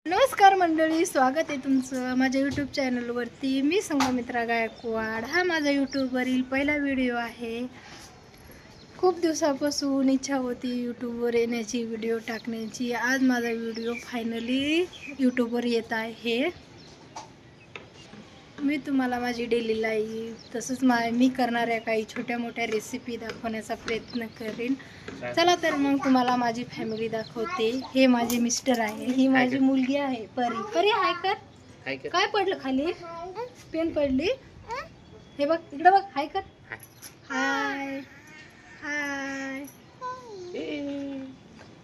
नमस्कार मंडळी, स्वागत आहे तुमचं माझ्या यूट्यूब चॅनलवरती। मी संगमित्रा गायकवाड। हा माझा यूट्यूबवरील पहिला व्हिडिओ आहे। खूप दिवसापासून इच्छा होती यूट्यूबवर येण्याची, व्हिडिओ टाकण्याची। आज माझा व्हिडिओ फायनली यूट्यूबवर येत आहे। मी तुम्हाला माझी डेली लाईफ तसंच मी करणाऱ्या काही छोट्या मोठ्या रेसिपी दाखवण्याचा प्रयत्न करेन। चला तर मग तुम्हाला माझी फॅमिली दाखवते। हे माझे मिस्टर आहे, ही माझी मुलगी आहे परी। परी हाय कर, काय पडलं खाली? पेन पडली। हे बघ इकडे बघ, हाय कर। हाय हाय।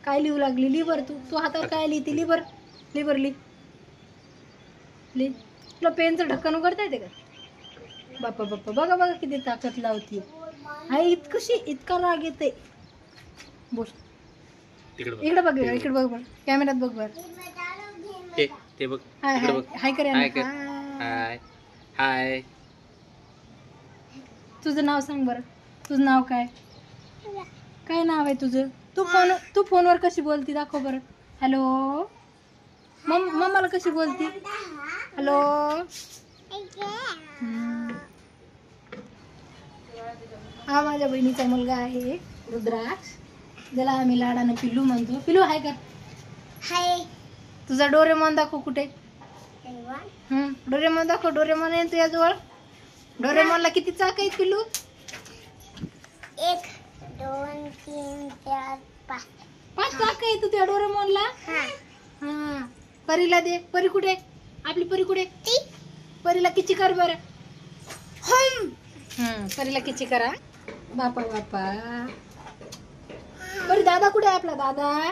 काय लिहू लागली? लिबर तू हातावर काय लिहिती? लिबर लिबर ली ली। तुला पेनचं ढक्कन उघडता येते का? बाप्पा बाप्पा, बघा बघा किती ताकद लावती। हाय इतका राग येते। बोल इकडे बघ, इकडे बघ बघ, कॅमेऱ्यात बघ बर। ते बघ, हाय हाय हाय कर, हाय हाय। तुझं नाव सांग बरं, तुझं नाव काय? काय नाव आहे तुझं? तू फोनवर कशी बोलती दाखव बरं। हॅलो मम्माला कशी बोलती? हॅलो। हा माझ्या बहिणीचा मुलगा आहे रुद्राक्ष, ज्याला आम्ही लाडानं पिल्लू म्हणतो। पिल्लू हाय कर। हाय। तुझा डोरेमॉन दाखव कुठे? डोरेमॉन दाखव। डोरेमॉन आहे तुझ्या जवळ? डोरेमॉनला किती चाक आहेत पिल्लू? 1 2 3 4 5 5 चाक आहे तुझ्या डोरेमॉनला? हा। परीला दे। परी कुठे? आपली परी कुठे? परीला किची कर बरं। परीला किची करा। बापा बापा। परी दादा कुठे आहे आपला? दादा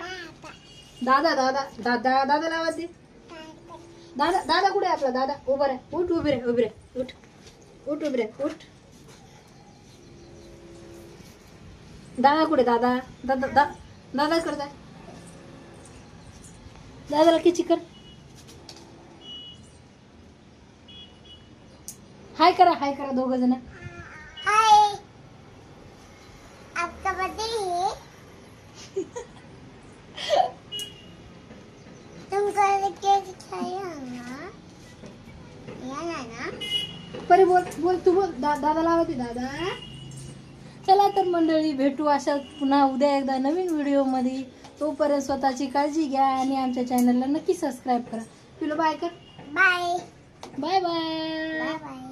दादा दादा दादा दादाला आवाज दे। दादा दादा कुठे आहे आपला? दादा उभा राह, उठ, उभी राह, उभी राह, उठ उठ, उभी राह, उठ। दादा कुठे? दादा दादा दादा करता। दादाला किची कर। हाय करा दोघ जण। हाय। आपका बर्थडे है? तुमको केक खाया ना? ना परी बोल तू बोल। दादाला आवडते दादा। चला तर मंडळी, भेटू अशा पुन्हा उद्या एकदा नवीन व्हिडिओमध्ये। तोपर्यंत स्वतःची काळजी घ्या आणि आमच्या चॅनलला नक्की सबस्क्राईब करा। पिलो बाय कर। Bye bye bye. Bye bye.